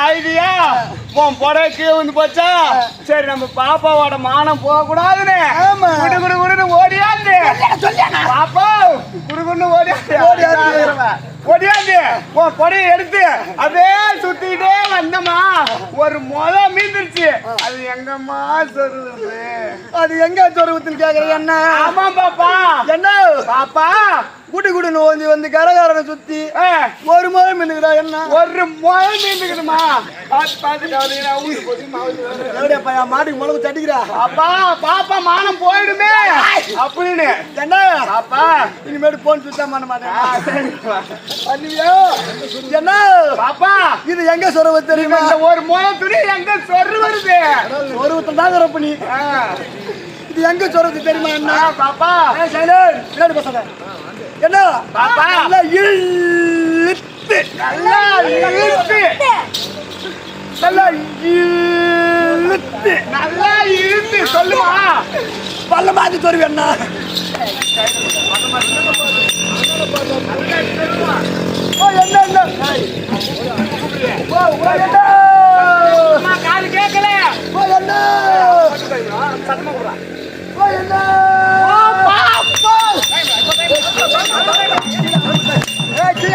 Idea உன் புடவைக்கு வந்து போச்சா? சரி நம்ம பாப்பாவோட மானம் போக கூடாதுன்னு குடு ஓடியாந்து பாப்பா குடுகுன்னு ஓடியாந்து உன் புடவை எடுத்து அப்படியே சுத்திக்கிட்டே வந்தம்மா ஒரு முத மீந்துருச்சு. அது எங்கம்மா சொருவுது? அது எங்க சொருவுத்துன்னு கேக்குறீங்க என்ன? ஆமா பாப்பா. என்ன பாப்பா குடி குடுன்னு ஓந்தி வந்து கரகாரனை சுத்தி ஒரு முறை மீனுக்குறா என்ன? ஒரு முறை மீனுக்குதுமா? மாட்டுக்கு முளவு தட்டிக்கிறா அப்பா பாப்பா மானம் போயிடுமே அப்படின்னு என்ன பாப்பா இனிமேட்டு போன் சுத்தா பண்ண மாட்டேன். என்ன பாப்பா இது எங்க சொருவு தெரியுமா? ஒரு முறை துணி எங்க சொரு வருது? சொருவத்தை தான் சொரப்பு நீ. இது எங்க சொருவது தெரியுமா? என்ன பாப்பா பின்னாடி பசங்க என்ன பாப்பா நல்லா இழுத்து நல்லா இழுத்து நல்லா இழுத்து நல்லா இழுத்து சொல்லுமா? பல்ல மாத்தி சொருவி என்ன? காது கேட்கல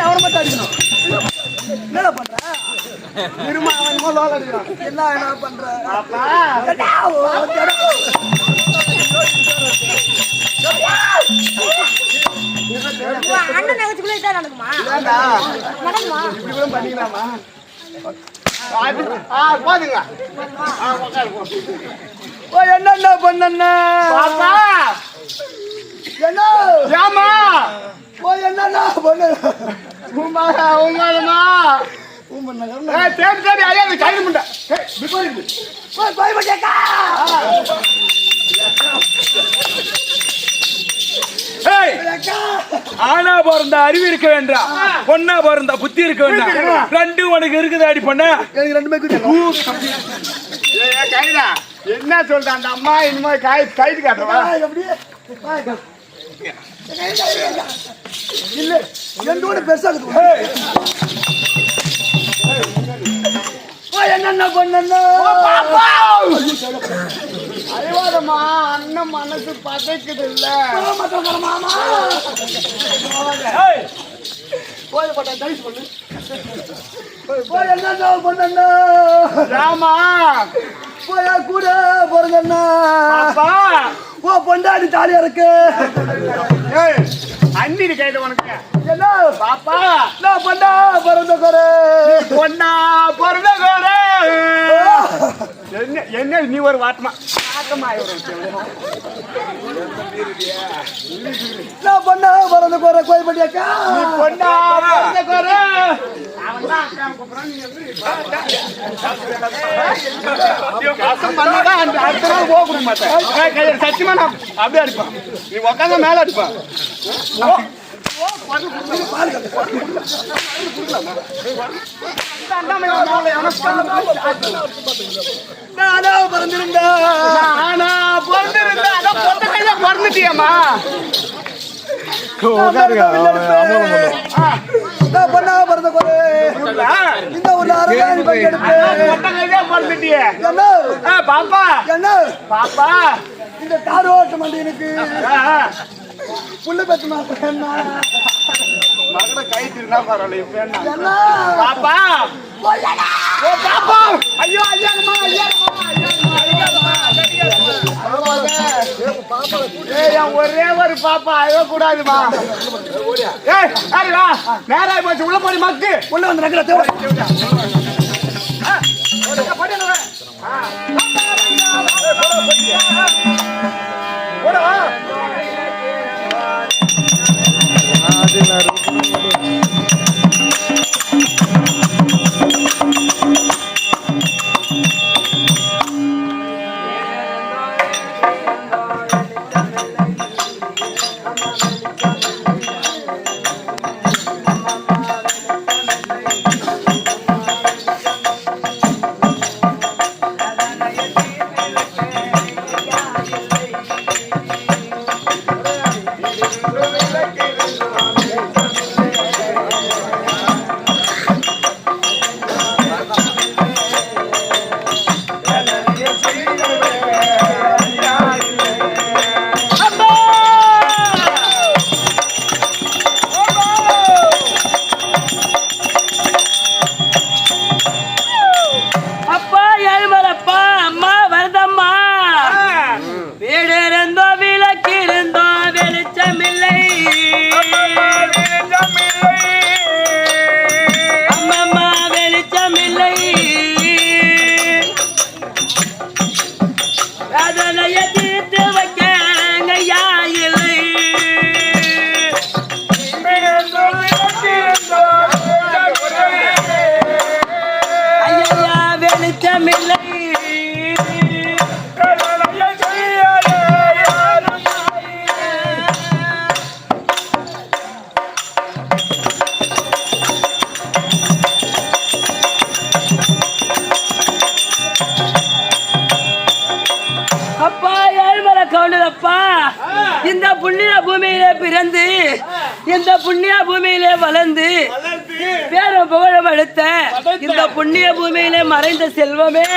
அவனை மட்டும் அடிக்கணும். என்ன பண்ற? என்ன பண்ற? அண்ணன் நகைச்சுக்குள்ள இதான் நடக்குமா? நடக்குமா? இப்படி கூட பண்ணிக்கலாமா? போதுங்க. என்ன பண்ண பாப்பா என்ன ஏமா என்ன பண்ணு உங்களமா தேடி தேடி ஐயா கைது பண்ண ஆனா பிறந்த அறிவு இருக்க வேண்டாம், பொண்ணா பிறந்த புத்தி இருக்க வேண்டாம். ரெண்டு உனக்கு இருக்குது அடி பண்ண ரெண்டுமே கைதா என்ன சொல்ற அந்த அம்மா இனிமே கைது காட்டுறவா? இல்ல என்னோட பெருசாகுது. என்ன பண்ண அறிவாதமா அண்ணன் மனசு பதைக்குது இல்ல மாமா போய் போட்டா தரிசி பண்ணு. போய் என்ன பண்ண ராமா போயா கூட பிறந்தண்ணா ஓ பொண்டாடி தாலியா இருக்கு. அண்ணி கைது உனக்கு என்ன பாப்பா நான் பொண்ணா பிறந்த குறை பொண்ணா பிறந்த குறை என்ன நீ ஒரு வாட்டமா நான் பொண்ணா பிறந்த குறை கோயில்பட்டியாக்கா நீ பொண்ணா பிறந்த குறை போக மாட்டேன் சத்தியமா நான் அப்படியே அடிப்பேன். நீ உக்காந்து மேல அடிப்பேன். நானா பிறந்திருந்தா பிறந்துட்டியம்மா பொண்ணா பிறந்த குறை இந்த ஊர்ல பிறந்துட்டிய பாப்பா என்ன பாப்பா இந்த தாரோட்ட மண்டியனுக்கு புள்ள பெற்று மகனை கை திருந்தா பரவாயில்ல. இப்ப என்ன பாப்பா பாப்பா ஐயோ ஐயாங்கம்மா ஒரே ஒரு பாப்பா அழ கூடாதுமா. நேராக போச்சு உள்ள போய் மக்கு உள்ள வந்து நகர அப்பா ஏழ்மலை கவுண்டரப்பா, இந்த புண்ணிய பூமியிலே பிறந்து இந்த புண்ணிய பூமியிலே வளர்ந்து பேரும் புகழும் எடுத்த இந்த புண்ணிய பூமியிலே மறைந்த செல்வமே,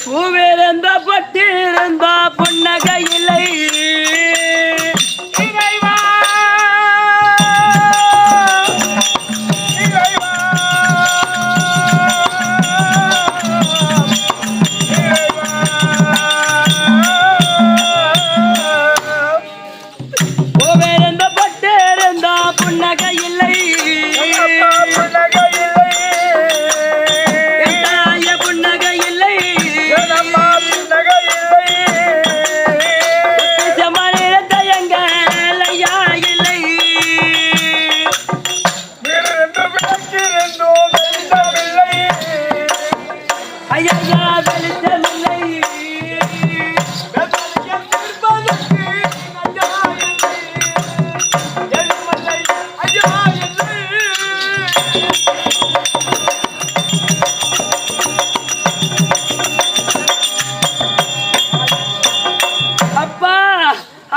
பூவிருந்த பட்டிருந்த புன்னகை இல்லை.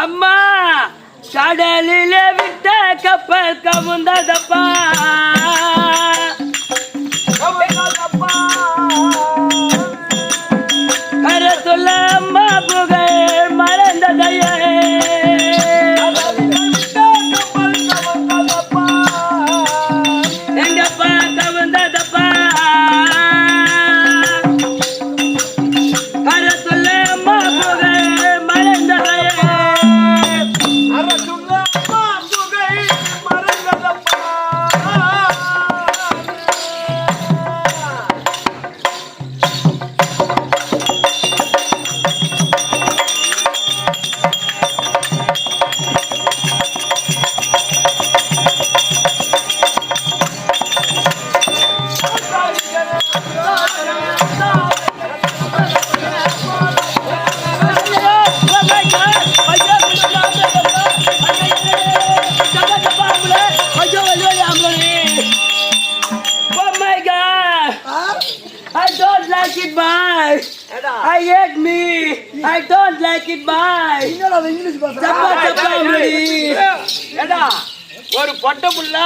அம்மா கடலிலே விட்ட கப்பல் கவுந்ததப்பா, கரத்துள்ள அம்மா புகழ் மறந்ததையே, எங்கப்பா கவுந்ததப்பா, கரத்துள்ள அம்மா புகழ் மறந்ததையே. I don't like it, bye. I hate me. I don't like it, bye. English சப்பா சப்பா முடி. ஏடா ஒரு பொட்ட புள்ள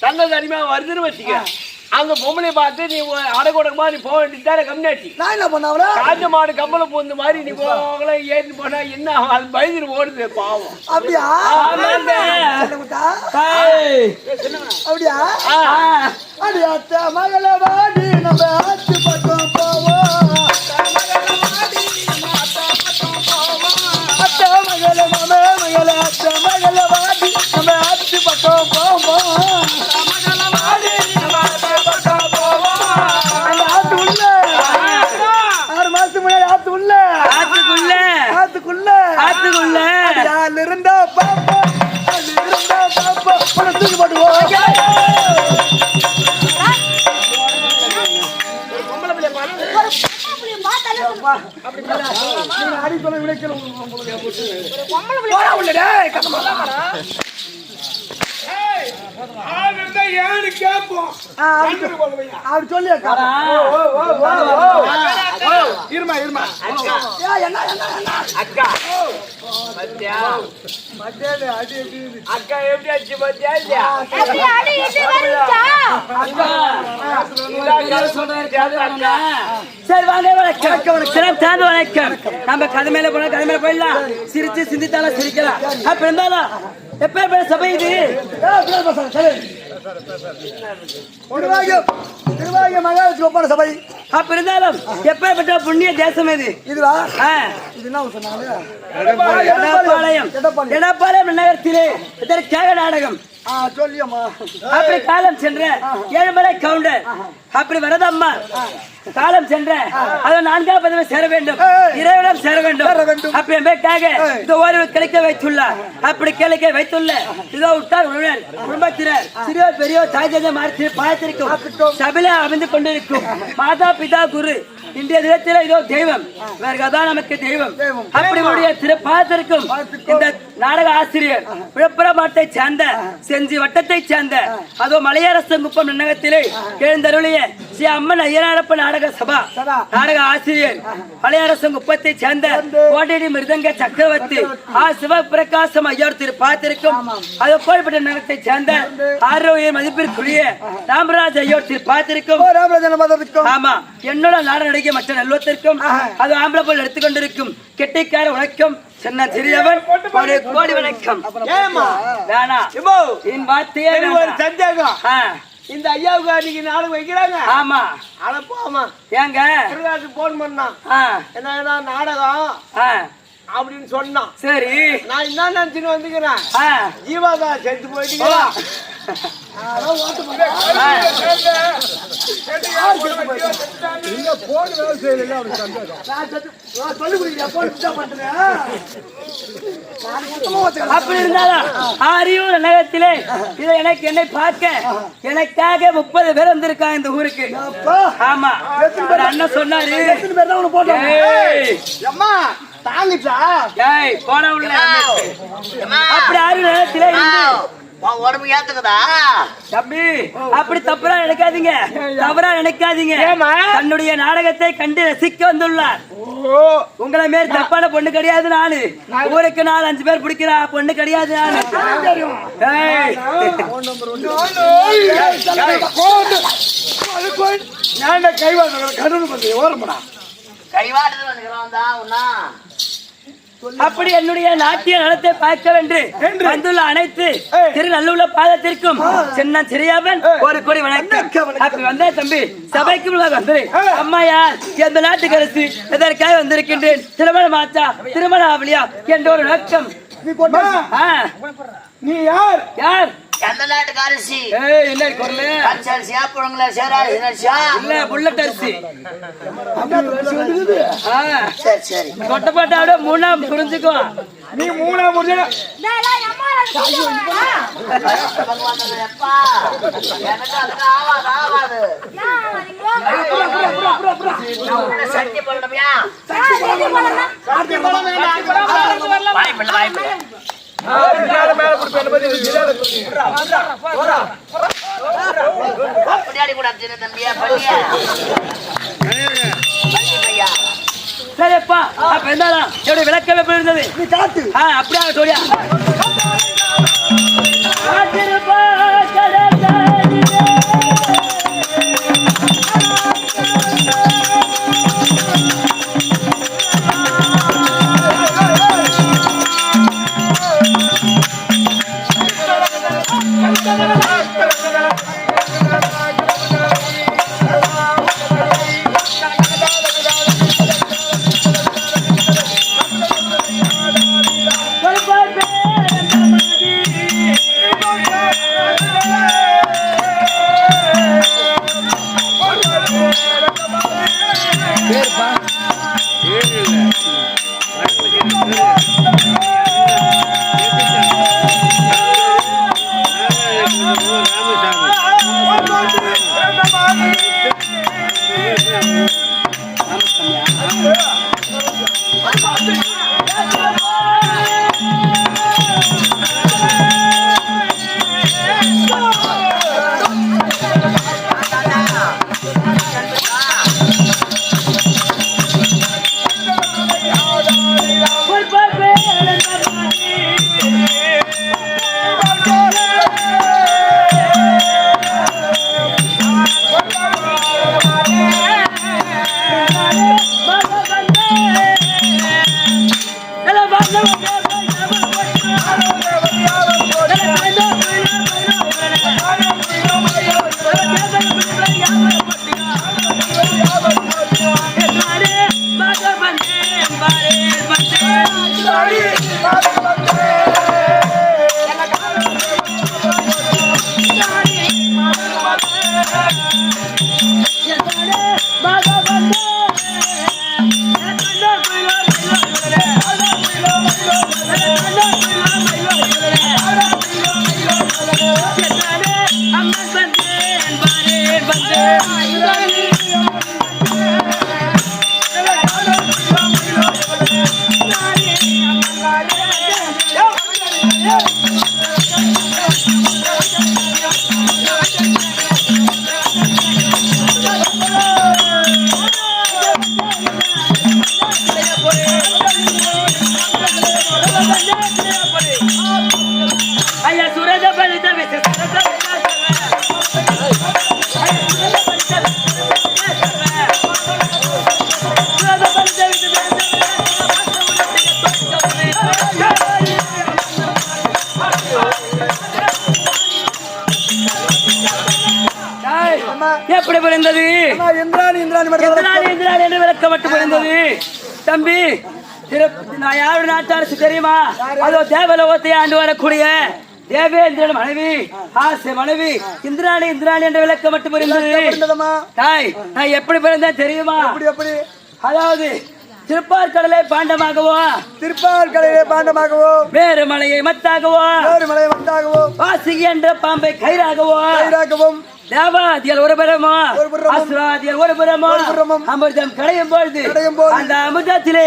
தங்க தனிமா வருதுன்னு வச்சுக்க, அந்த பொம்பளை பார்த்து நீ அடகோடமா நீ போக வேண்டியதான கம்னாட்டி. நான் என்ன பண்ண காஞ்ச மாடு கம்பளை போந்த மாதிரி நீ போகல ஏறி போனா என்ன அது பயந்துட்டு ஓடுது பாவம். அப்படியா? அப்படியா? அடி அத்தை மகள வாடி நம்ம ஆச்சு பக்கம் போவோம். அத்தை மகள மாமே மகள அத்தை மகள வாடி நம்ம ஆச்சு பக்கம் போவோம். ஆத்துக்குள்ள இருந்தா பாப்பா தூக்கி போட்டுவோம். ஏன்னு கேட்போம் அப்படி சொல்லி இருமா இருமா அக்கா அக்கா எப்படி ஆச்சு பத்தியா இல்லையா? சரி வாங்க வணக்கம் சிறப்பு வணக்கம். நம்ம கதை மேல போனா கதை மேல போயிடலாம், சிரிச்சு சிந்தித்தாலும் சிரிக்கலாம். அப்ப இருந்தாலும் எப்ப சபை இது திருவாகிய மகாலட்சுமி ஒப்பன சபை. அப்ப இருந்தாலும் எப்பேற்பட்ட புண்ணிய தேசம் இது? இதுவா? இது என்ன சொன்னாங்க? எடப்பாளையம் நகரத்திலே இதற்காக நாடகம் சொல்லியம்மா. அப்படி காலம் சென்ற ஏழுமலை கவுண்டர் அப்படி வரதம்மா காலம் சென்ற அதை 4ஆம் பதவி சேர வேண்டும், இறைவனம் சேர வேண்டும். அப்படி என்பதற்காக இந்த ஓய்வு கிடைக்க வைத்துள்ளார். அப்படி கிடைக்க வைத்துள்ள இதோ உற்றார் உறவினர் குடும்பத்தினர் சிறியோர் பெரியோர் தாய் தந்தை மாற்றி பாயத்திருக்கும் சபையில அமைந்து கொண்டிருக்கும் மாதா பிதா குரு இன்றைய தினத்தில் இதோ தெய்வம் இவர்கள்தான் நமக்கு தெய்வம். அப்படி உடைய திருப்பாத்திற்கும் இந்த நாடக ஆசிரியர் விழுப்புரம் மாவட்டத்தை சேர்ந்த செஞ்சி வட்டத்தை சேர்ந்த அதோ மலையரசன் குப்பம் நன்னகத்திலே எழுந்தருளிய ஸ்ரீ அம்மன் ஐயனாரப்ப நாடக சபா நாடக ஆசிரியர் மலையரசன் குப்பத்தை சேர்ந்த கோட்டடி மிருதங்க சக்கரவர்த்தி சிவபிரகாசம் ஐயர் திருப்பாத்திற்கும் அது போய்பட்ட நகரத்தை சேர்ந்த ஆரோக்கிய மதிப்பிற்குரிய ராமராஜ் ஐயர் திருப்பாத்திற்கும் ஆமா என்னோட நாடக நடிகை மற்ற நல்லத்திற்கும் அது ஆம்பளை போல் எடுத்துக்கொண்டிருக்கும் கெட்டிக்கார வணக்கம் சின்ன சிறியவன் ஒரு கோடி வணக்கம். வேணா என் வார்த்தையே ஒரு சந்தேகம். இந்த ஐயாவுக்கு அன்னைக்கு நாடகம் வைக்கிறாங்க. ஆமா அட போமா ஏங்க போன் பண்ணான் என்ன நாடகம் அப்படின்னு சொன்னான். சரி நான் என்ன நினைச்சுன்னு வந்துக்கிறேன் ஜீவாதா செத்து போயிட்டு அப்படி இருந்தாலும் ஆரியூர் நகரத்திலே இதை எனக்கு என்னை பார்க்க எனக்காக 30 பேர் வந்திருக்காங்க இந்த ஊருக்கு. ஆமா அண்ணன் சொன்னாரு போன உள்ள அப்படி ஆரியூர் நகரத்திலே உடம்பு ஏத்துக்குதா தம்பி அப்படி தவறா நினைக்காதீங்க தவறா நினைக்காதீங்க தன்னுடைய நாடகத்தை கண்டு ரசிக்க வந்துள்ளார். உங்களை மாரி தப்பான பொண்ணு கிடையாது நானு. ஊருக்கு 4-5 பேர் பிடிக்கிற பொண்ணு கிடையாது நானு. அப்படி என்னுடைய நாட்டிய நலத்தை பார்க்க வேண்டும் வந்துள்ள அனைத்து திருநல்லுள்ள பாதத்திற்கும் சின்ன சிறியவன் ஒரு கோடி வணக்கம். அப்படி வந்தேன் தம்பி சபைக்கு வந்து அம்மா யார் எந்த நாட்டுக்கு அரசு எதற்காக வந்திருக்கின்றேன் திருமணம் ஆச்சா திருமணம் ஆவலியா என்ற ஒரு நோக்கம். நீ யார் யார் எந்த நாட்டுக்கு அரிசி என்ன குரல் அரிசியா புழங்களா சேரா இல்ல புல்லட் அரிசி. சரி சரி கொட்டப்பாட்டோட 3ஆம் புரிஞ்சுக்கும். நீ 3ஆம் புரிஞ்ச சட்டி பண்ணமையா வாய்ப்பு அப்படியாடி கூட தம்பியா பள்ளியா சரிப்பா அப்ப இருந்தாலும் எப்படி விளக்கவே போயிருந்தது அப்படியா சொல்லியா மட்டும் இருந்தது தம்பி. நான் யாருடைய நாட்டு அரசு தெரியுமா? அதோ தேவலோகத்தை ஆண்டு வரக்கூடிய தேவேந்திரன் மனைவி, ஆசை மனைவி இந்திராணி. இந்திராணி என்ற விளக்கம் மட்டும் இருந்தது. தாய், நான் எப்படி பிறந்தேன் தெரியுமா? அதாவது திருப்பார்கடலை பாண்டமாகவோ, திருப்பார்கடலை பாண்டமாகவோ, வேறு மலையை மத்தாகவோ, வாசிகி என்ற பாம்பை கயிறாகவும், தேவாதியல் ஒரு புறமோ, அசுராதியல் ஒரு புறமோ, அமிர்தம் கடையும் பொழுது அந்த அமிர்தத்திலே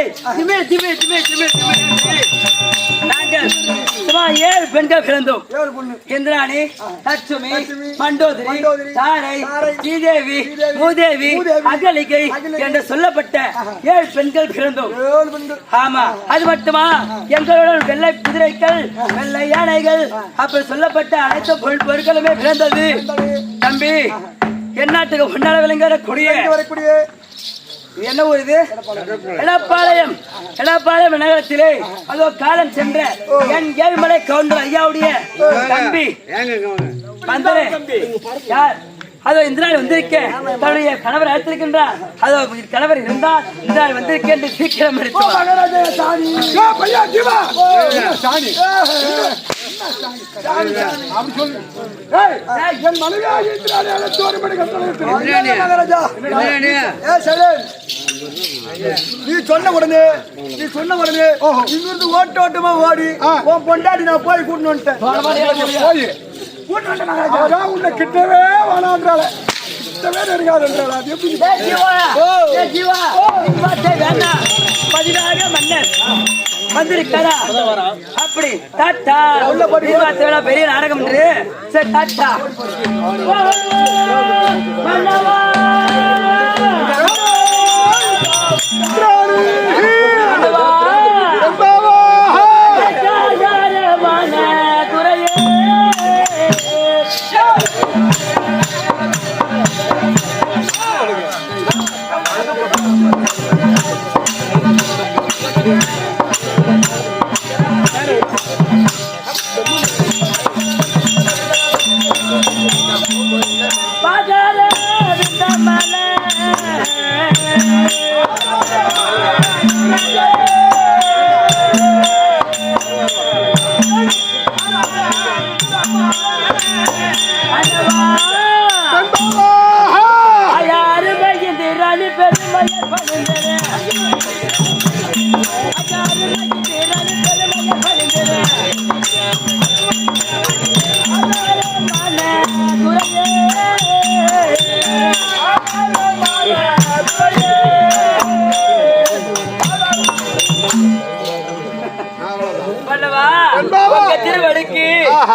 நாங்கள் 7 பெண்கள் பிறந்தோம். இந்திராணி, லட்சுமி, மண்டோதரி, தாரை, ஸ்ரீதேவி, மூதேவி, அகலிகை என்று சொல்லப்பட்ட 7 பெண்கள் பிறந்தோம். ஆமா, அது மட்டுமா, எங்களுடன் வெள்ளை குதிரைகள், வெள்ளை யானைகள் அப்படி சொல்லப்பட்ட அனைத்து பொருட்களுமே பிறந்தது. தம்பி, எந்நாட்டுக்கு முன்னால விளங்குற கொடிய என்ன ஊர் இது? எடப்பாளையம். எடப்பாளையம் நகரத்திலே அதோ காலம் சென்ற என் ஏழுமலை கவுண்டர் ஐயாவுடைய தம்பி வந்தரே. யார்? அதோ இந்திராணி வந்திருக்க, தன்னுடைய கணவர் அழைத்திருக்கின்றார். அதோ கணவர் இருந்தால் இந்திராணி வந்திருக்க என்று சீக்கிரம் நீ சொன்ன உடனே இங்கிருந்து ஓட்டமா ஓடி உன் பொண்டாடி நான் போய் கூட்டிட்டு வந்துட்டேன். உன்னை கிட்டவே வேணான்றால, கிட்டவே நெருங்காதுன்றால. அது எப்படி? 16 மன்னர் வந்திருக்காரா? அப்படி தாத்தா பெரிய நாடகம் என்று சரி தாத்தா திருவடிக்கு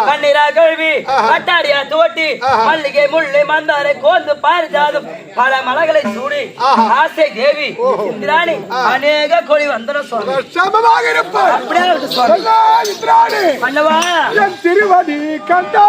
கண்ணீரா கழுவி கட்டாடியா தோட்டி மல்லிகை முல்லை மந்தாரை கோந்து பாரிஜாதம் பல மலர்களை சூடி ஆசை தேவி இந்திராணி அநேக கோடி வந்தனம் சமமாக இருப்பார். அப்படியே பண்ணவா என் திருவடி கண்டா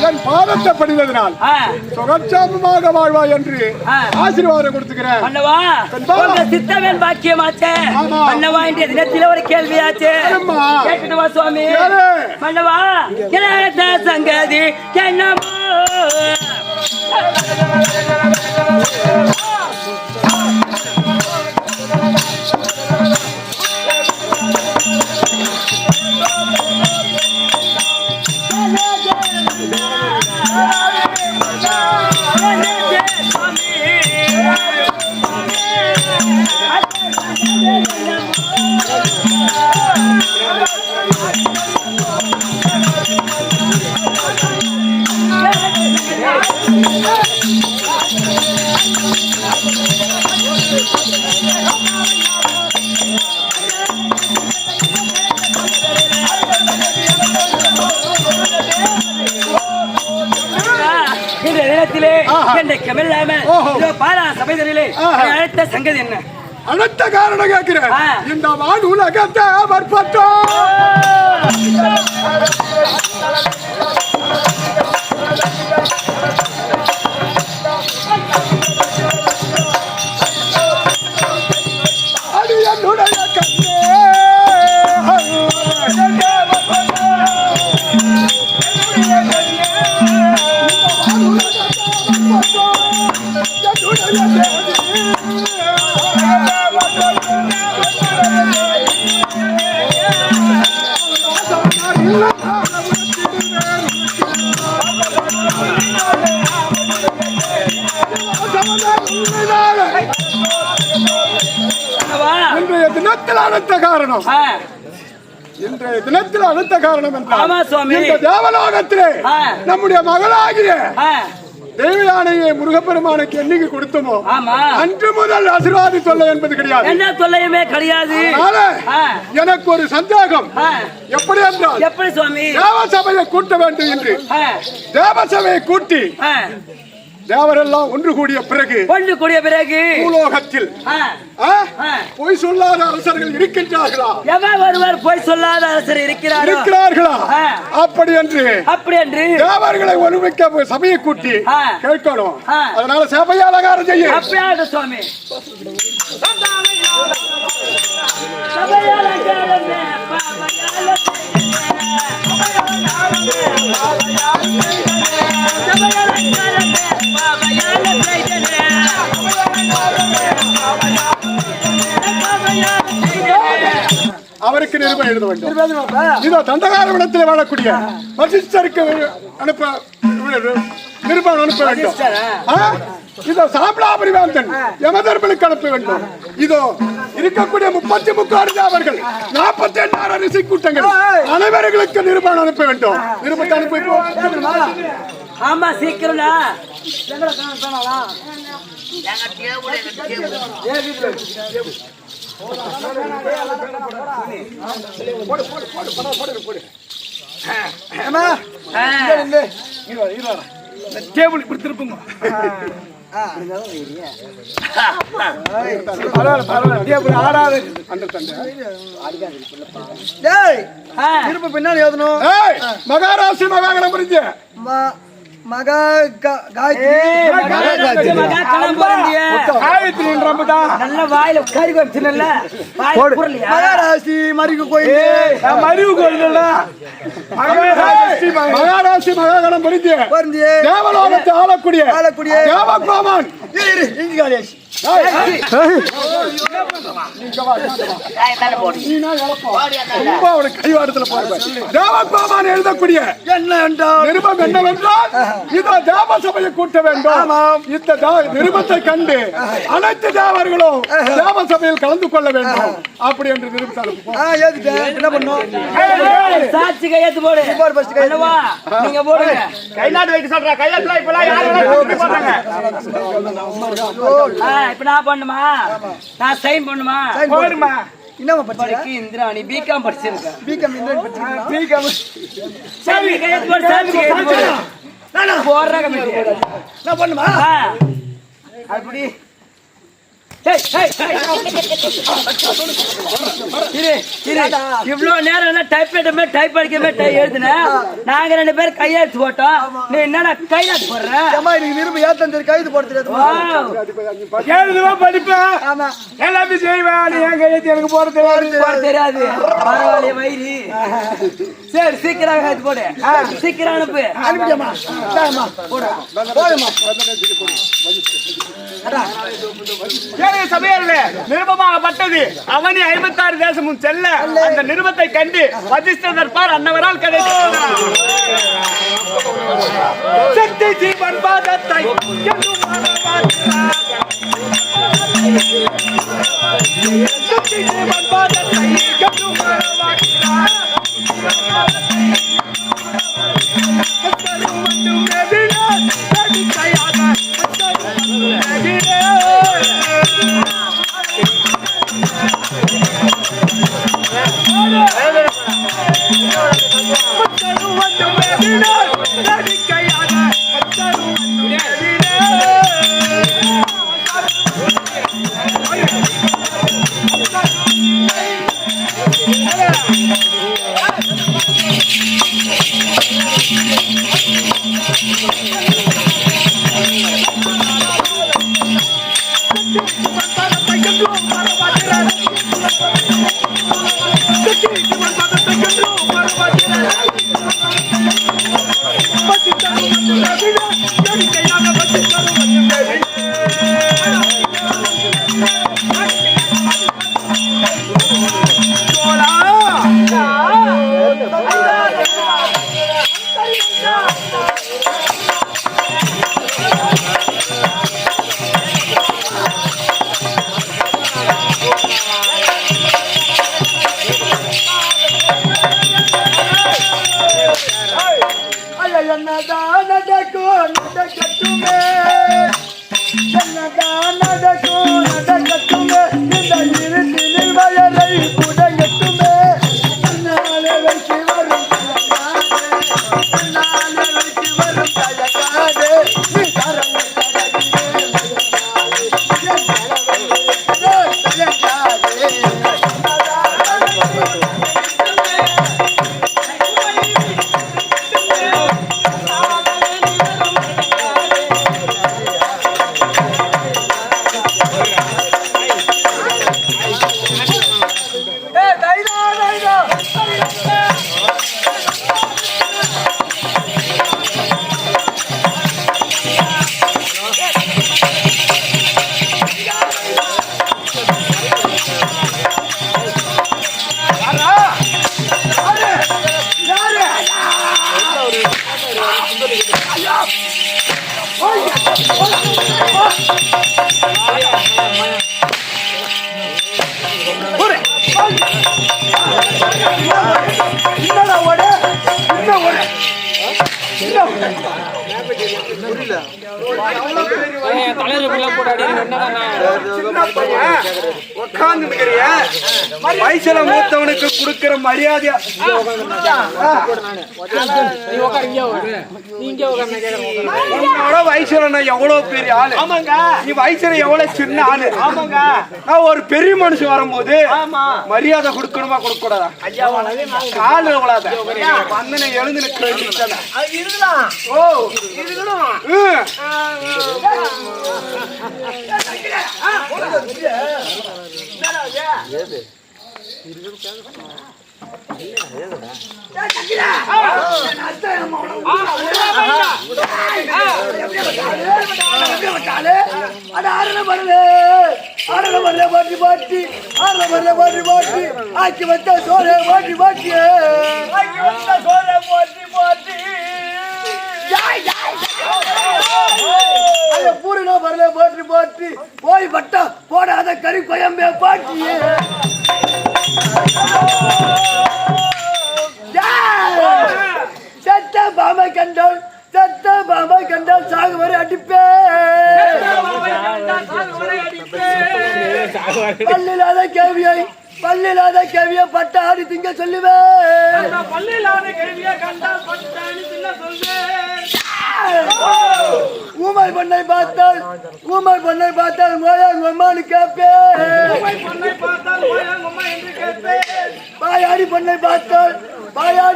என் பாதத்தை படித்ததனால் சுகட்சேமமாக வாழ்வா என்று ஆசீர்வாதம் கொடுத்துக்கிறேன். சித்தவன் பாக்கியமாச்சே மன்னவா என்ற தினத்தில ஒரு கேள்வியாச்சே கேட்டுட்டு வா சுவாமி. மன்னவா சங்கதி என்னமோ Swami சந்தேகமில்லாம இதோ பாரா சபைதனிலே அழைத்த சங்கதி என்ன? அடுத்த காரணம் கேட்கிறேன். இந்த வான் உலகத்தை வற்பற்றோ அது என்னுடைய கண்ணே இன்றைய தினத்தில் அடுத்த காரணம் இன்றைய தினத்தில் அடுத்த காரணம் என்றால் இந்த தேவலோகத்திலே நம்முடைய மகளாகிய தேவயானையை முருகப்பெருமானுக்கு என்னைக்கு கொடுத்தோமோ அன்று முதல் ஆசீர்வாதி தொல்லை என்பது கிடையாது. என்ன தொல்லையுமே கிடையாது. எனக்கு ஒரு சந்தேகம். எப்படி என்றால் எப்படி சுவாமி தேவசபையை கூட்ட வேண்டும் என்று தேவசபையை கூட்டி தேவரெல்லாம் ஒன்று கூடிய பிறகு பூலோகத்தில் பொய் சொல்லாத அரசர்கள் இருக்கின்றார்களா? ஒருவர் பொய் சொல்லாத அரசர் இருக்கிறார்களா? அப்படி என்று தேவர்களை ஒருமிக்க சபையை கூட்டி கேட்கணும். அதனால சபையை அலங்காரம் செய்ய சுவாமி அவருக்கு நிருபம் எழுத வேண்டும். இதோ தண்டகாரவிடத்தில் வாழக்கூடிய வசிஷ்டருக்கு நிருபம் அனுப்ப வேண்டும். இதோ சாப்பிடாபரி வேந்தன் யமதர்மனுக்கு அனுப்ப வேண்டும். இதோ இருக்கக்கூடிய 33 அவர்கள் 48 ரிஷி கூட்டங்கள் அனைவர்களுக்கு நிருபம் அனுப்ப வேண்டும். நிருபத்தை அனுப்பி ஆமா சீக்கிரம் டேபிள் இப்படி திருப்புங்க. பின்னாடி எழுதணும். மகாராசி மகாகணம் புரிஞ்சு நல்ல வாயில கறி வச்சுல மகாராசி மறிவு கோயில் மகாராசி மகாகணம் புரிஞ்சு தேவலோகத்தை ஆளக்கூடிய தேவகோமான் எழுதக்கூடிய நிருபம் என்னவென்றால் இதோ தேவசபையை கூட்ட வேண்டும். இந்த நிருபத்தை கண்டு அனைத்து தேவர்களும் தேவசபையில் கலந்து கொள்ள வேண்டும். அப்படி என்று என்ன பண்ணும் சாட்சி கையெழுத்து போடு. நீங்க போடுங்க. கை நாட்டு வைக்க சொல்ற கையெழுத்துல இப்ப இப்ப நான் பண்ணுமா? நான் சைன் பண்ணுமா? போடுமா. என்னமா படிச்சீங்க? இந்திராணி பிகாம் படிச்சிருக்கேன். பிகாம் இந்திராணி படிச்சீங்க. பிகாம் சாமி கையெழுத்து போடு. சாமி கையெழுத்து போடு. நான் போறேன் கமிட்டி. நான் பண்ணுமா? அப்படி இவ்வளவு நேரம் டைப் எழுதுன நாங்க 2 பேரும் கையெழுத்து போட்டோம். நீ என்ன கையெழுத்து போடுற? நிருபம் ஏத்தம் கைது போட தெரியாது. படிப்பேன் எல்லாமே செய்வேன். என் கையெழுத்து எனக்கு போட தெரியாது. பரவாயில்ல வயிறு. சரி சீக்கிரம் கையெழுத்து போடு. சீக்கிரம் அனுப்பு. சபையிலே நிருபமாகப்பட்டது அவனி 56 தேசமும் செல்ல அந்த நிருபத்தை கண்டு வசிஷ்டர் பார் அன்னவரால் கிடைத்தது. சக்தி ஜீவன் பாதத்தை சக்தி ஜீவன் பாதத்தை நடக்கட்டுமே என்னதான் நடக்கும் நடக்கட்டுமே இந்த இருட்டினில் வயலை புடங்கட்டுமே நாளை வைத்து வரும் நாளை வைத்து வரும் தயக்காதே நீ தரம் வயசுல மூத்தவனுக்கு கொடுக்கிற மரியாதையா உன்னோட வயசுல நான் எவ்வளவு பெரிய ஆளு. ஆமாங்க. நீ வயசுல எவ்வளவு சின்ன ஆளு. ஆமாங்க. நான் ஒரு பெரிய மனுஷன் வரும்போது மரியாதை கொடுக்கணுமா கொடுக்க கூடாதா? கால எவ்வளவு வந்தனை எழுந்து நிற்க வேண்டியது. ஓ ஆக்கி வச்ச சோழ பாட்டி பாட்டி பூரணா வரல பாட்டி பாட்டி போய் பட்டா போடாத கறி கொயம்பே பாட்டியே சத்த பாமை கண்டால் சத்த பாமை கண்டால் சாகு வரை அடிப்பே பல்லில்லாத கேவியை பட்ட ஆடி திங்க சொல்லுவேன் ஊமை பண்ணை பார்த்தால் மோயாங்கம்மான்னு கேட்பேன் பாயாடி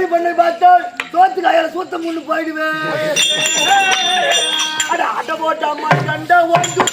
பண்ணை பார்த்தால் தோத்து காயால சூத்தம் கொண்டு போயிடுவேன் அட போட்ட அம்மா கண்டா ஒன்று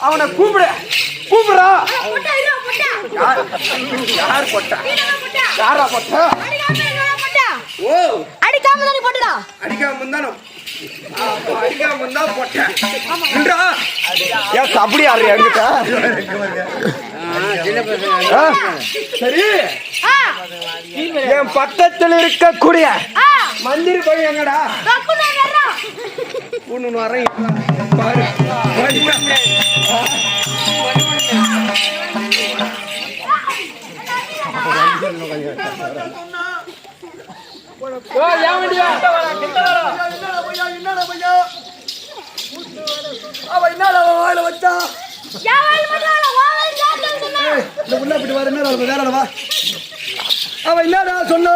அவனை கூப்பிடுறா. யார் போட்டா? யாரா போட்டா? ஓ அடிக்காம தானே போட்டடா. அடிக்காம இருந்தா போட்டேன். ஏன் அப்படி ஆடுறியா என்கிட்ட? சரி, என் பக்கத்தில் இருக்கக்கூடிய மந்திரி பையன் எங்கடா? ஒண்ணு வரேன் பாரு அவ என்னடா வாயில வச்சா உள்ள போயிட்டு வர என்ன வேற வா அவ என்னடா சொன்ன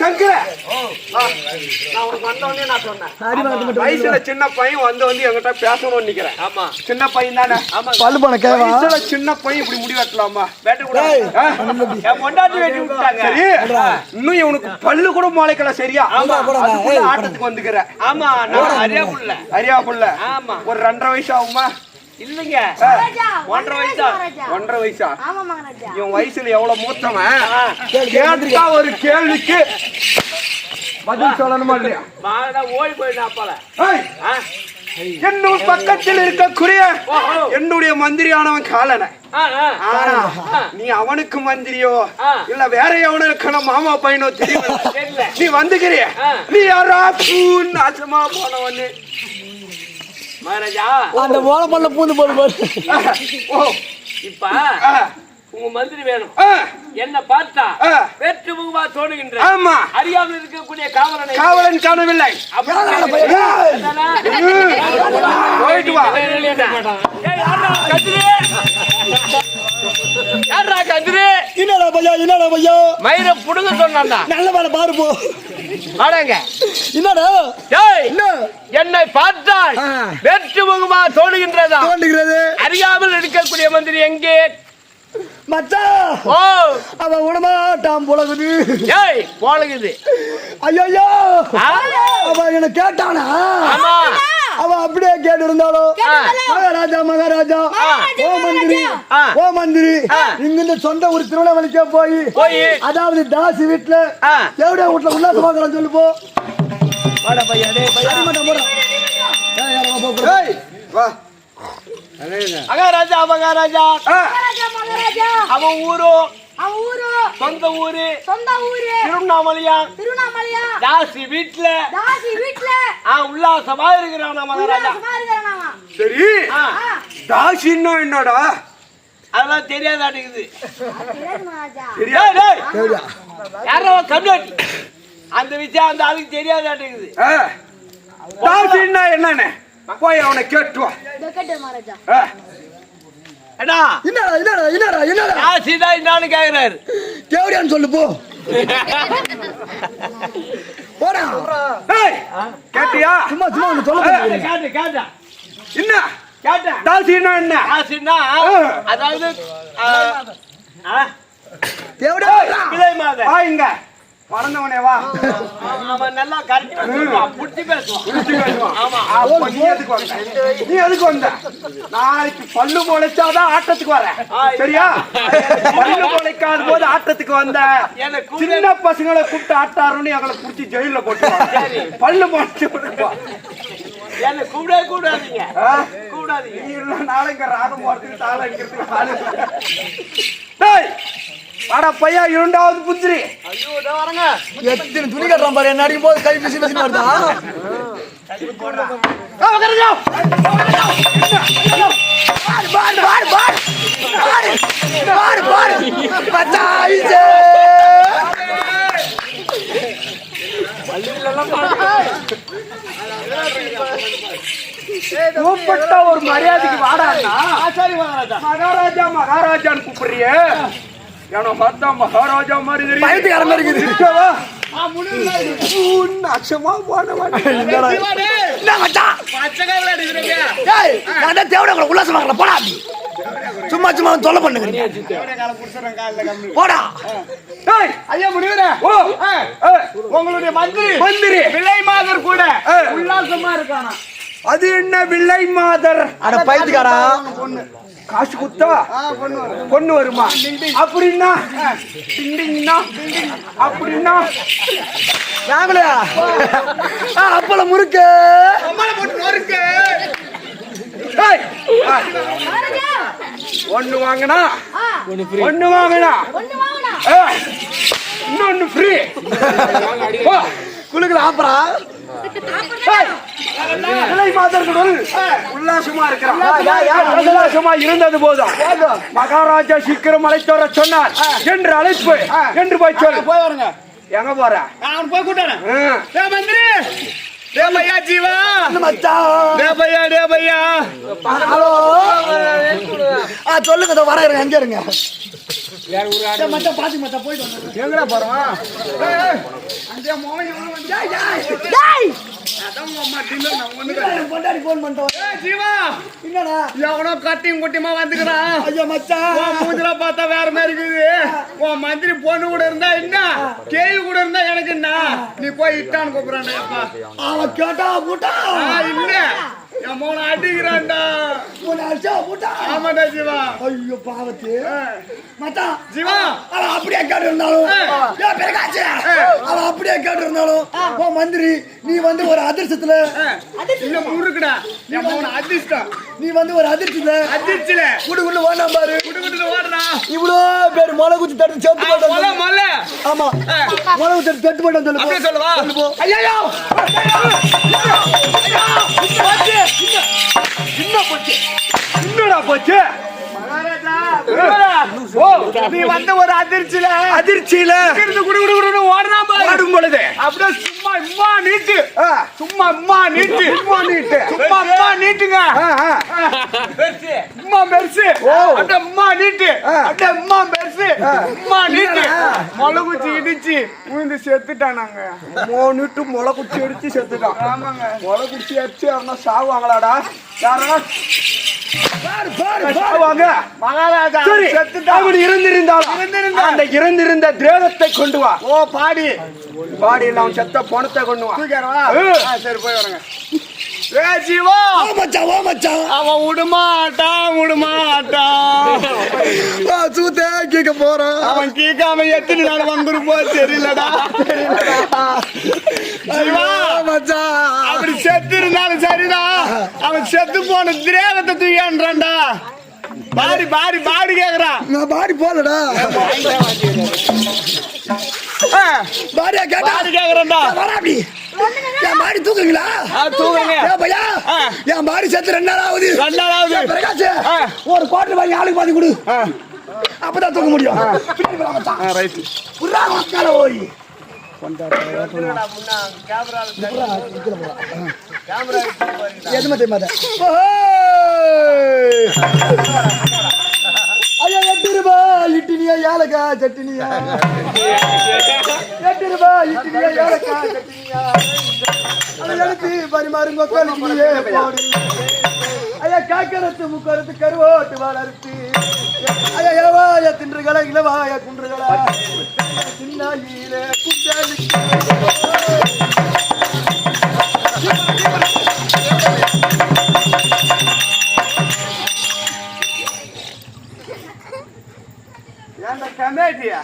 சங்கர நான் உனக்கு வந்தவனே நான் சொன்னேன் வயசுல சின்ன பையன் வந்து என்கிட்ட பேசணும்னு நிக்கிறேன். ஆமா சின்ன பையன் தானே. பல்லு போன கேவா வயசுல சின்ன பையன் இப்படி முடி வெட்டலாமா? வெட்ட கூடாது. என் பொண்டாட்டி வெட்டி விட்டாங்க. சரி இன்னும் இவனுக்கு பல்லு கூட முளைக்கல. சரியா? அதுக்குள்ள ஆட்டத்துக்கு வந்துக்கிற. ஆமா நான் அரியா புள்ள. ஆமா ஒரு 2.5 வயசு ஆகுமா? இல்லங்க 1.5 வயசா? 1.5 வயசா? இவன் வயசுல எவ்வளவு மூத்தவன் கேட்டா ஒரு கேள்விக்கு பதில் சொல்லணுமா இல்லையா? ஓடி போயிடாப்பால என்னும் பக்கத்தில் இருக்கக்கூடிய என்னுடைய மந்திரியானவன் காலன. நீ அவனுக்கு மந்திரியோ இல்ல வேற எவனுக்கு மாமா பையனோ தெரியல. நீ வந்துக்கிறிய நீ யாரா நாசமா போனவன்னு மகாராஜா அந்த மோள பண்ண பூந்து போடு போடு. இப்ப உங்க மந்திரி வேணும். என்ன பார்த்தா வெற்று முகமா தோணுகின்ற. ஆமா அறியாமல் இருக்கக்கூடிய காவலன் காணவில்லை. போயிட்டு வா. என்னடா பையா மயிரை புடுங்க சொன்னா நல்ல வேலை பாரு போ. என்னடா என்னை பார்த்தால் வெற்று முகமா தோணுகின்றதா? அறியாமல் இருக்கக்கூடிய மந்திரி எங்கே? மச்சான் அவன் உடமாட்டான் போலகுது. ஏய் போலகுது. ஐயோ அவன் என்ன கேட்டானா? அவன் அப்படியே கேட்டு இருந்தாலும் மகாராஜா ஓ மந்திரி இங்கிருந்து சொந்த ஒரு திருவண்ணாமலைக்கே போய் அதாவது தாசி வீட்டுல தேவடைய வீட்டுல உல்லாசமாக சொல்லு போ. மகாராஜா அவன் ஊரு சொந்த ஊரு திருவண்ணாமலையா தாசி வீட்டுல உல்லாசமா இருக்கிறான் மகாராஜா. சரி தாசின்னா என்னடா? அதெல்லாம் தெரியாதாட்டுக்குது. யாரோ கம்யூனிட்டி அந்த விஷயம் அந்த ஆளுக்கு தெரியாதாட்டுக்குது. தாசின்னா என்னன்னு போய் அவனை கேட்டுவா. கேக்குறாரு தேவடியான்னு சொல்லு போ. போடா கேட்டியா? சும்மா ஒண்ணு சொல்ல. கேட்டா என்ன கேட்டா? தாசின்னா என்ன? தாசின்னா அதாவது தேவடியா விலை மாத இங்க பறந்தவனே வா. அவன் நல்லா கரெக்டா புடிச்சு பேசுவான். ஆமா நீ எதுக்கு வந்த? நாளைக்கு பல்லு முளைச்சாதான் ஆட்டத்துக்கு வர. சரியா? பல்லு முளைக்காத போது ஆட்டத்துக்கு வந்த சின்ன பசங்களை கூப்பிட்டு ஆட்டாருன்னு எங்களை புடிச்சு ஜெயில போட்டு பல்லு முளைச்சு என்ன கூப்பிடவே கூடாதீங்க. கூடாதீங்க. இல்ல நாளைக்கு ராகம் போறதுக்கு தாளம் அடிக்கிறதுக்கு ஆனா பையா 2வது புத்திரி. ஐயோ வரங்க எத்தனை துணி கட்டுறான் பாரு. என்ன அடிக்கும் போது கை பிசி பிசி வருதா? கூப்பிட்ட ஒரு மரியாதைக்கு வாடான்னா மகாராஜான்னு கூப்பிடுறிய. ஏன்னா பார்த்தா மகாராஜா மாதிரி பயத்துக்கார மாதிரி இருக்குது. அச்சமா போனவன் உல்லாசமாக போடா. சும்மா தொல்லை பண்ணுங்க. போடா ஐயா முடிவுற. உங்களுடைய மந்திரி விலை மாதர் கூட உல்லாசமா இருக்கானா? அது என்ன விலை மாதர்? அட பைத்தியக்காரா காசு குத்தா பொண்ணு வருமா? அப்படின்னா அப்படின்னா அப்பள முறுக்கு ஒண்ணு வாங்கினா இன்னொன்னு ஃப்ரீ. குழுக்கள் ஆப்பரா இலை மாதர்கள் உல்லாசமா இருக்கிறான். உல்லாசமா இருந்தது போதும் மகாராஜா சீக்கிரம் அழைத்து சொன்னார் என்று அழைப்பு என்று போய் சொல்லு. போய் வருங்க. எங்க போற? நான் போய் கூட்டானே. மந்திரி டே பையா ஜீவா மச்சான் டே பையா ஹலோ சொல்லுங்க இதோ வரேன் எங்க இருங்க மச்சான் பாத்தி மச்சான் போயிட்டு வந்தேன் எங்கடா போறோம்? அங்கே மோகன் டேய் அதான் அம்மா டின்னர் நான் ஒண்ணுக்கு பொண்டாடி ஃபோன் பண்ணிட்டோம் ஜீவா என்னடா எவனோ கட்டிங் குட்டிமா வந்துக்கிறான். ஐயோ மச்சான் உன் மூஞ்சில பார்த்தா வேற மாதிரி இருக்குது. உன் மந்திரி பொண்ணு கூட இருந்தா என்ன, கேள்வி கூட இருந்தா எனக்கு என்ன? நீ போய் இட்டான்னு கூப்பிடுறான்டா. அவன் கேட்டா பூட்டா இல்ல என் மோன அடிக்கிறான்டா. உன்னை அடிச்சா பூட்டா ஆமாடா ஜீவா. ஐயோ பாவத்து மச்சான் ஜீவா அவன் அப்படியே கேட்டு இருந்தாலும் ஏன் பெருகாச்சு அவன் அப்படியே கேட்டு இருந்தாலும் உன் மந்திரி நீ வந்து ஒரு அதிர்ஷ்டத்துல இன்னும் முறுக்குடா என் மோன அதிர்ஷ்டம். நீ வந்து ஒரு அதிர்ஷ்டத்துல அதிர்ச்சில குடுக்குள்ள ஓடலாம் பாரு குடுக்குட்டு ஓடுறா. இவ்வளோ பேர் மொளை குச்சி தட்டு சேர்த்து மொல்ல போட்டோம் மொல்ல ஆமா மொளை குச்சி தட்டு தட்டு போட்டோம் சொல்லு அப்படியே சொல்லவா? சொல்லு போ ஐயோ என்னடா போச்சு? நீ வந்து ஒரு அதிர்ச்சியில இருந்து குடு குடு குடுன்னு ஓடுறா பாரு. ஓடும் பொழுது அப்படியே சும்மா இம்மா நீட்டு சும்மா இம்மா நீட்டுங்க இம்மா பெருசு அப்படியே இம்மா நீட்டு அப்படியே இம்மா பெருசு இம்மா நீட்டு மொளை குச்சி இடிச்சு உயிந்து செத்துட்டானாங்க. மோனிட்டு முளை குச்சி அடிச்சு செத்துட்டான். ஆமாங்க. முளை குச்சி அடிச்சு அவனா சாவாங்களாடா? யாரா பாரு பாரு சாவாங்க? மகாராஜா சரி, செத்துட்டான். அவன் இருந்திருந்தான். அந்த இறந்திருந்த திரேதத்தை கொண்டு வா. ஓ பாடி பாடியில் அவன் செத்த பணத்தை கொண்டு வா. தூக்கிறவா? சரி போய் வரங்க. ஜீவா ஓ மச்சான் அவன் விடுமாட்டான் சூத்தே கேட்க போறான் அவன் கேட்காம எத்தனை நாள் வந்துருப்போ தெரியலடா. ஜீவா மச்சான் அப்படி செத்து இருந்தாலும் சரிடா, அவன் செத்து போன திரேகத்தை தூக்கின்றான்டா. பாடி கேக்குறான். நான் பாடி போலடா பாடியா கேட்டா பாடி கேக்குறான்டா. வராபி என் பாடி தூக்குங்களா? தூக்குங்க. பையா என் பாடி செத்து 2 நாள் ஆகுது. பிரகாஷ் ஒரு கோட்டை வாங்கி ஆளுக்கு பாதி கொடு, அப்பதான் தூக்க முடியும். ஓய் எதுமே தெரியுமா? ஐயா 8 ரூபாய் இட்டினியா ஏலக்கா சட்டினியா 8 ரூபாய் இட்டினியா ஏலக்கா சட்டினியா அதை எடுத்து பரிமாறுங்க கோழியே போடு. ஐயா காக்கரத்து முக்கரத்து கருவோட்டு வளர்த்து ஐயா ஏவாய தின்றுகளா இளவாய குன்றுகளா சின்ன ஈர குட்டாளி ஏன்டா கமேட்டியா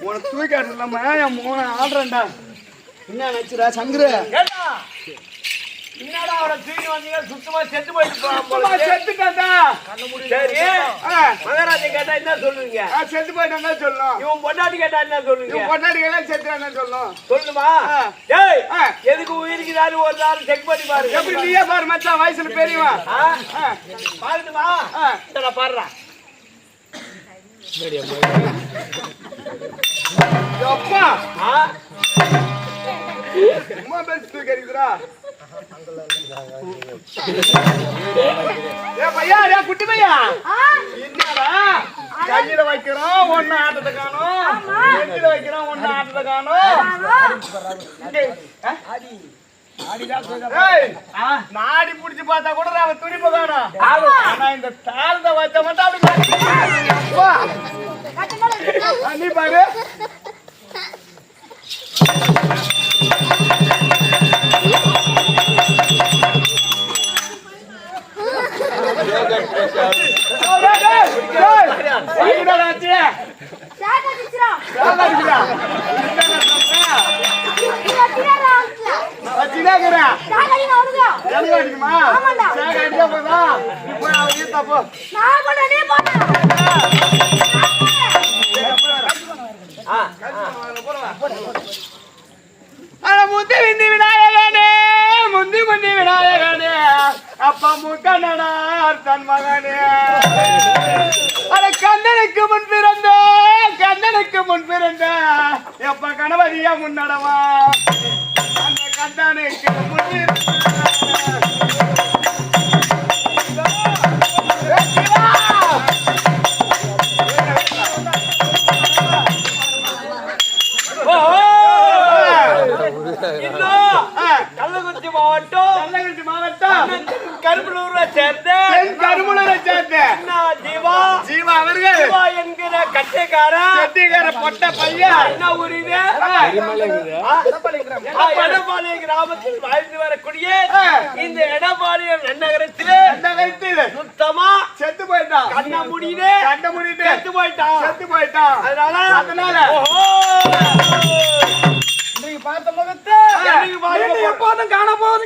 உனக்கு தூக்காட்டு இல்லாம என் மோன ஆடுறேன்டா. என்ன நினைச்சுடா சங்கரு? என்னடா அவரை தூக்கி வந்தீங்க சுத்தமா செத்து போயிட்டு செத்துட்டாண்டா. சரி மகாராஜா கேட்டா என்ன சொல்லுவீங்க? செத்து போயிட்டாங்க சொல்லணும். இவன் பொண்டாட்டி கேட்டா என்ன சொல்லுவீங்க? பொண்டாட்டி கேட்டா செத்துட்டான்னு சொல்லணும். சொல்லுமா? ஏய் எதுக்கு உயிருக்குதான்னு ஒரு நாள் செக் பண்ணி பாரு. எப்படி நீயே பாரு மச்சான், வயசுல பெரியவா பாருமா. பாடுறா அப்பா அம்மா பேசி தூக்கிறீங்களா? பையா குட்டி பையா என்னடா கையில வைக்கிறோம் ஒண்ணு ஆட்டத்தை காணும், நெஞ்சில வைக்கிறோம் ஒண்ணு ஆட்டத்தை காணும். நாடி புடிச்சு பார்த்தா கூட அவன் துணிப்பு காணும். ஆனா இந்த தாழ்ந்த வச்ச மட்டும் அப்படி நீ பாரு. முத்து விநாயகனே அப்பா முக்கண்ணனார் தன் மகனே அட கண்ணனுக்கு முன் பிறந்த கண்ணனுக்கு முன் பிறந்த எப்ப கணவதியா முன்னடவா அந்த கண்ணனுக்கு முன் கள்ளக்குறிச்சி மாவட்டம் கரும்பலூரை சேர்ந்த ஜீவா அவர்கள் என்கிற கட்டைக்கார பொட்ட பையன் என்ன ஊரில் எடப்பாளைய கிராமத்தில் வாழ்ந்து வரக்கூடிய இந்த எடப்பாளையம் நகரத்தில் சுத்தமா செத்து போயிட்டான் கண்ண முடியுது செத்து போயிட்டான் அதனால நீங்க பார்த்த முகத்தை எப்போதும் காண போகுது